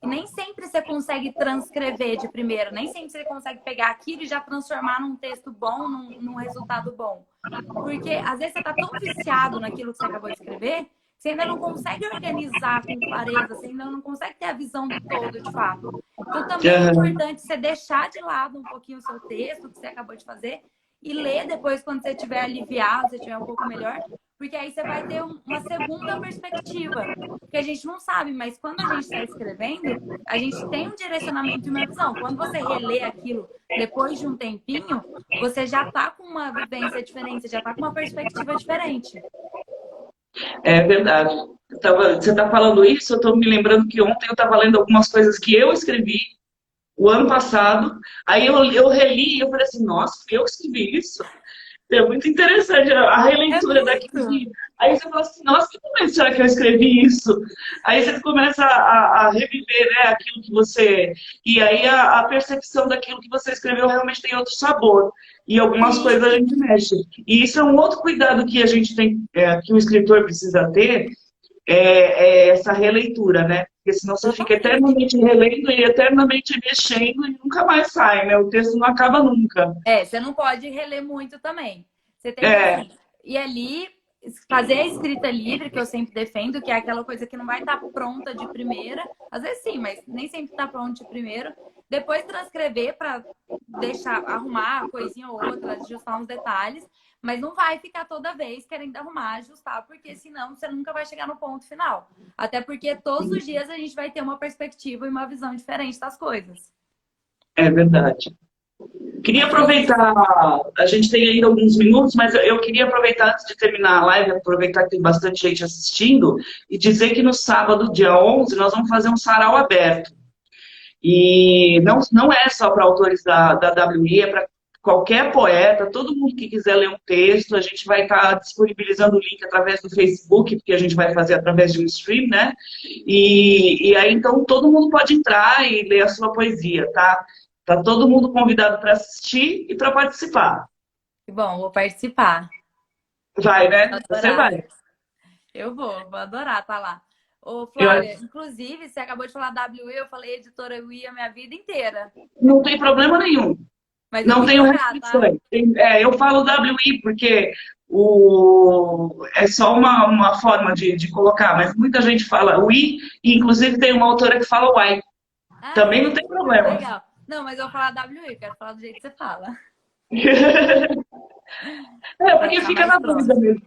e nem sempre você consegue transcrever de primeira, nem sempre você consegue pegar aquilo e já transformar num texto bom, num resultado bom. Porque às vezes você está tão viciado naquilo que você acabou de escrever, que você ainda não consegue organizar com clareza, você ainda não consegue ter a visão do todo de fato. Então também é Aham. importante você deixar de lado um pouquinho o seu texto que você acabou de fazer e ler depois quando você estiver aliviado, você estiver um pouco melhor, porque aí você vai ter uma segunda perspectiva. Porque a gente não sabe, mas quando a gente está escrevendo, a gente tem um direcionamento e uma visão. Quando você relê aquilo depois de um tempinho, você já está com uma vivência diferente, você já está com uma perspectiva diferente. É verdade. Você está falando isso, eu estou me lembrando que ontem eu estava lendo algumas coisas que eu escrevi o ano passado, aí eu reli e eu falei assim, nossa, eu escrevi isso? É muito interessante a É releitura daquilo muito. que... Aí você fala assim, nossa, que momento será que eu escrevi isso? Aí você começa a reviver, né, aquilo que você... E aí a percepção daquilo que você escreveu realmente tem outro sabor. E algumas coisas a Sim, gente mexe. E isso é um outro cuidado que a gente tem, que o escritor precisa ter, é essa releitura, né? Porque senão você fica totalmente. eternamente relendo e eternamente mexendo e nunca mais sai, né? O texto não acaba nunca. É, você não pode reler muito também. Você tem que, É, assim, ir ali, fazer a escrita livre, que eu sempre defendo, que é aquela coisa que não vai estar pronta de primeira. Às vezes sim, mas nem sempre está pronto de primeiro. Depois transcrever para deixar, arrumar uma coisinha ou outra, ajustar uns detalhes. Mas não vai ficar toda vez querendo arrumar, ajustar, porque senão você nunca vai chegar no ponto final. Até porque todos os dias a gente vai ter uma perspectiva e uma visão diferente das coisas. é verdade. Queria Mas é isso. aproveitar, a gente tem ainda alguns minutos, mas eu queria aproveitar antes de terminar a live, aproveitar que tem bastante gente assistindo, e dizer que no sábado, dia 11, nós vamos fazer um sarau aberto. E não é só para autores da WI, é para qualquer poeta, todo mundo que quiser ler um texto, a gente vai estar disponibilizando o link através do Facebook, porque a gente vai fazer através de um stream, né? E aí, então, todo mundo pode entrar e ler a sua poesia, tá? Tá todo mundo convidado para assistir e para participar. Que bom, vou participar. Vai, Vou né? Você adorar. vai. Vou adorar estar lá. Ô, Eu, Flávia, inclusive, você acabou de falar WI, eu falei editora UI a minha vida inteira. não tem problema nenhum. Mas eu Não vou tenho trocar, tá? restrições. Eu falo WI porque é só uma forma de colocar, mas muita gente fala UI, e inclusive tem uma autora que fala Y. Ah, Também não é? tem problema. Legal. Não, mas eu vou falar WI, quero falar do jeito que você fala. Pra Porque ficar fica mais na dúvida próximo. mesmo.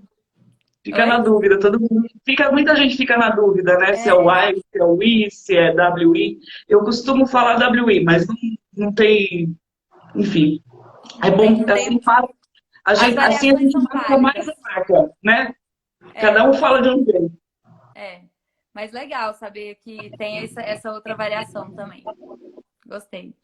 Fica na Oi? dúvida, todo mundo. Muita gente fica na dúvida, né? Se é o É, Y, se é o I, se é WI. Eu costumo falar WI, mas não tem. Enfim. É não tem, bom, não tem. assim a Variações gente são marca mais a válidas. marca, né? Cada É, um fala de um jeito. é. Mas legal saber que tem essa outra variação também. Gostei.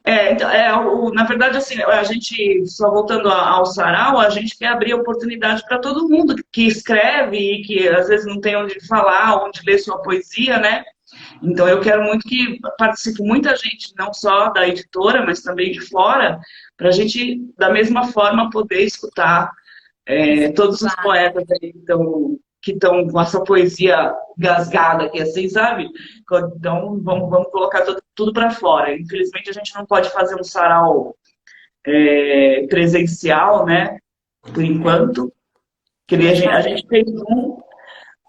Então, na verdade, assim, a gente, só voltando ao sarau, a gente quer abrir oportunidade para todo mundo que escreve e que às vezes não tem onde falar, onde ler sua poesia, né? Então eu quero muito que participe muita gente, não só da editora, mas também de fora, para a gente, da mesma forma, poder escutar todos os Incentivar, né? poetas aí que estão com essa poesia gasgada aqui, assim, sabe? Então, vamos colocar tudo para fora. Infelizmente, a gente não pode fazer um sarau presencial, né? Por É, enquanto. Que mas a fazer. gente fez um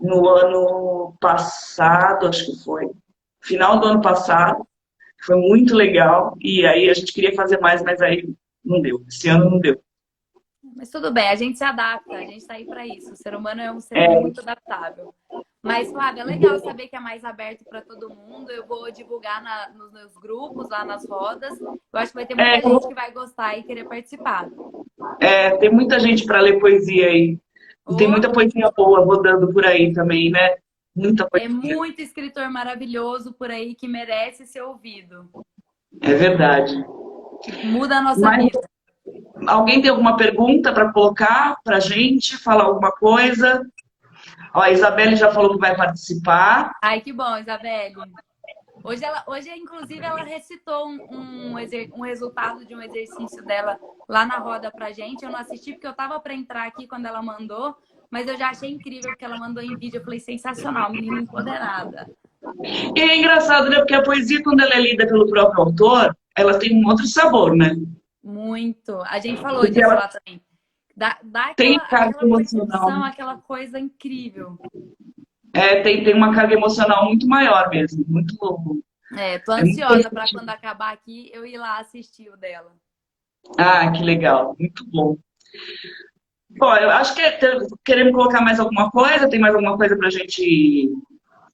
no ano passado, acho que foi. Final do ano passado. Foi muito legal. E aí a gente queria fazer mais, mas aí não deu. Esse ano não deu. Mas tudo bem, a gente se adapta, a gente está aí para isso. O ser humano é um ser É, muito adaptável. Mas, Flávia, é legal saber que é mais aberto para todo mundo. Eu vou divulgar nos meus grupos, lá nas rodas. Eu acho que vai ter é, muita gente que vai gostar e querer participar. tem muita gente para ler poesia aí. E tem Oh, muita poesia boa rodando por aí também, né? Muita é poesia. muito escritor maravilhoso por aí que merece ser ouvido, É verdade. que muda a nossa Mas vida. alguém tem alguma pergunta para colocar para a gente? Falar alguma coisa? Ó, a Isabelle já falou que vai participar. Ai, que bom, Isabelle. Hoje, inclusive, ela recitou um resultado de um exercício dela lá na roda pra gente. Eu não assisti porque eu tava para entrar aqui quando ela mandou, mas eu já achei incrível porque ela mandou em vídeo. Eu falei, sensacional, menina empoderada. E é engraçado, né? Porque a poesia, quando ela é lida pelo próprio autor, ela tem um outro sabor, né? Muito. A gente falou Porque disso ela lá também. Dá tem carga aquela emocional. percepção, aquela coisa incrível. Tem uma carga emocional muito maior mesmo. É, tô É muito ansiosa para positivo. quando acabar aqui eu ir lá assistir o dela. Ah, que legal. Muito bom. Bom, eu acho que queremos colocar mais alguma coisa. Tem mais alguma coisa para a gente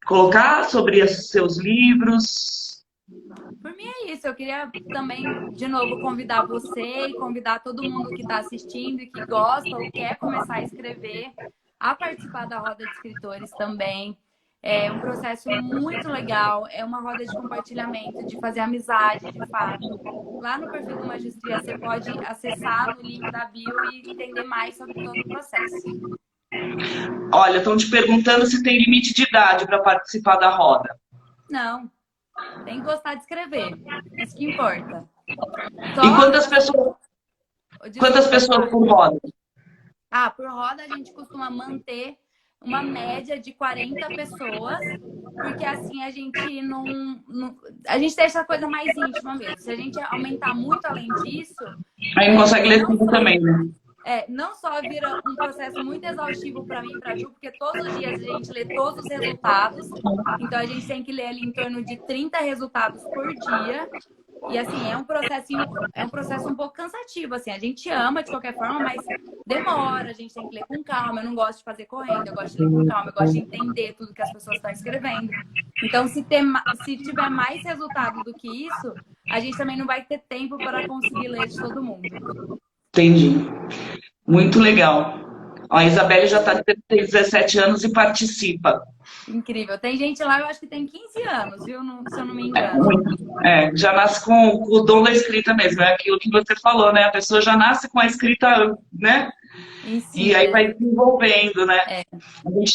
colocar sobre os seus livros? Por mim é isso. Eu queria também, de novo, convidar você e convidar todo mundo que está assistindo e que gosta ou quer começar a escrever a participar da roda de escritores também. É um processo muito legal, é uma roda de compartilhamento, de fazer amizade, de fato. Lá no perfil do Magistria, você pode acessar no link da bio e entender mais sobre todo o processo. Olha, estão te perguntando se tem limite de idade para participar da roda. Não, tem que gostar de escrever, isso que importa. E quantas pessoas por roda? Por roda a gente costuma manter uma média de 40 pessoas, porque assim a gente a gente deixa a coisa mais íntima mesmo. Se a gente aumentar muito além disso, Aí não consegue ler tudo também, né? Não só vira um processo muito exaustivo para mim e para a Ju, porque todos os dias a gente lê todos os resultados, então a gente tem que ler ali em torno de 30 resultados por dia. E assim, é um processo um pouco cansativo, assim, a gente ama de qualquer forma, mas demora, a gente tem que ler com calma. Eu não gosto de fazer correndo, eu gosto de ler com calma, eu gosto de entender tudo que as pessoas estão escrevendo. Então, se tiver mais resultado do que isso, a gente também não vai ter tempo para conseguir ler de todo mundo. Entendi. Muito legal. Ó, a Isabelle já tem 17 anos e participa. Incrível. Tem gente lá, eu acho que tem 15 anos, viu? Se eu não me engano. Já nasce com o dom da escrita mesmo. É aquilo que você falou, né? A pessoa já nasce com a escrita, né? E aí vai desenvolvendo, né?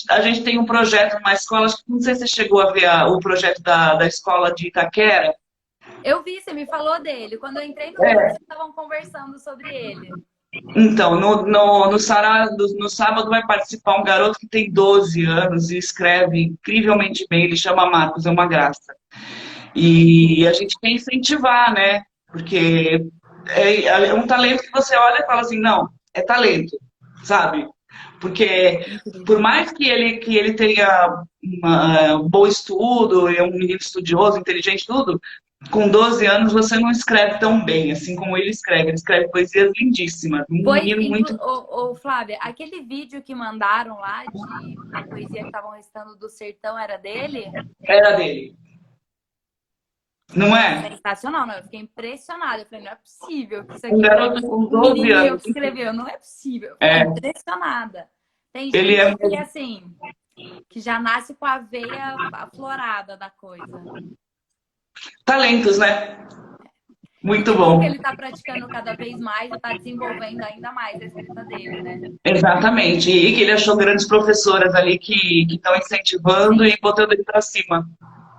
A gente tem um projeto numa escola, acho que não sei se você chegou a ver o projeto da escola de Itaquera. Eu vi, você me falou dele. Quando eu entrei no curso, vocês estavam conversando sobre ele. Então, no sábado vai participar um garoto que tem 12 anos e escreve incrivelmente bem, ele chama Marcos, é uma graça. E a gente quer incentivar, né? Porque é um talento que você olha e fala assim, não, é talento, sabe? Porque por mais que ele tenha um bom estudo, é um menino estudioso, inteligente, tudo, com 12 anos você não escreve tão bem, assim como ele escreve. Ele escreve poesias lindíssimas. Menino muito... Flávia, aquele vídeo que mandaram lá da poesia que estavam recitando do Sertão era dele? Era dele. Não é? Sensacional, não. Eu fiquei impressionada. Eu falei, não é possível que isso aqui... Um garoto com 12 anos. Que escreveu, não é possível. Eu fiquei impressionada. Tem gente que, assim, que já nasce com a veia aflorada da coisa. Talentos, né? Muito bom. bom. Que ele está praticando cada vez mais e está desenvolvendo ainda mais a escrita dele, né? Exatamente. E que ele achou grandes professoras ali que estão incentivando e botando ele para cima.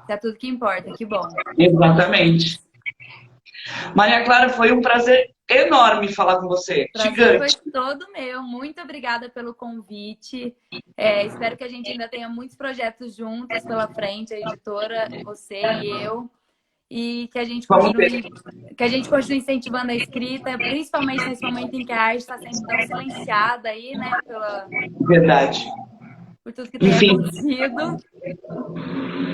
É tudo que importa, que bom. Exatamente. Maria Clara, foi um prazer enorme falar com você. O prazer foi todo meu. Muito obrigada pelo convite. Espero que a gente ainda tenha muitos projetos juntos pela frente, a editora, você e eu. E que a gente continue incentivando a escrita, principalmente nesse momento em que a arte está sendo tão silenciada aí, né? Verdade. Por tudo que tem acontecido.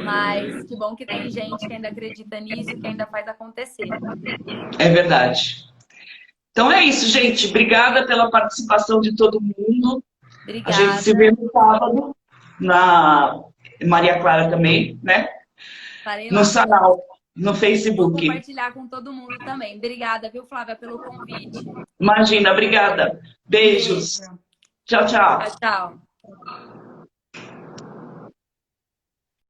Mas que bom que tem gente que ainda acredita nisso, que ainda faz acontecer. É verdade. Então é isso, gente. Obrigada pela participação de todo mundo. Obrigada. A gente se vê no sábado, na Maria Clara também, né? No Sarau, no Facebook. Vou compartilhar com todo mundo também. Obrigada, viu, Flávia, pelo convite. Imagina, obrigada. Beijos. Beijo. Tchau, tchau. Tchau, tchau.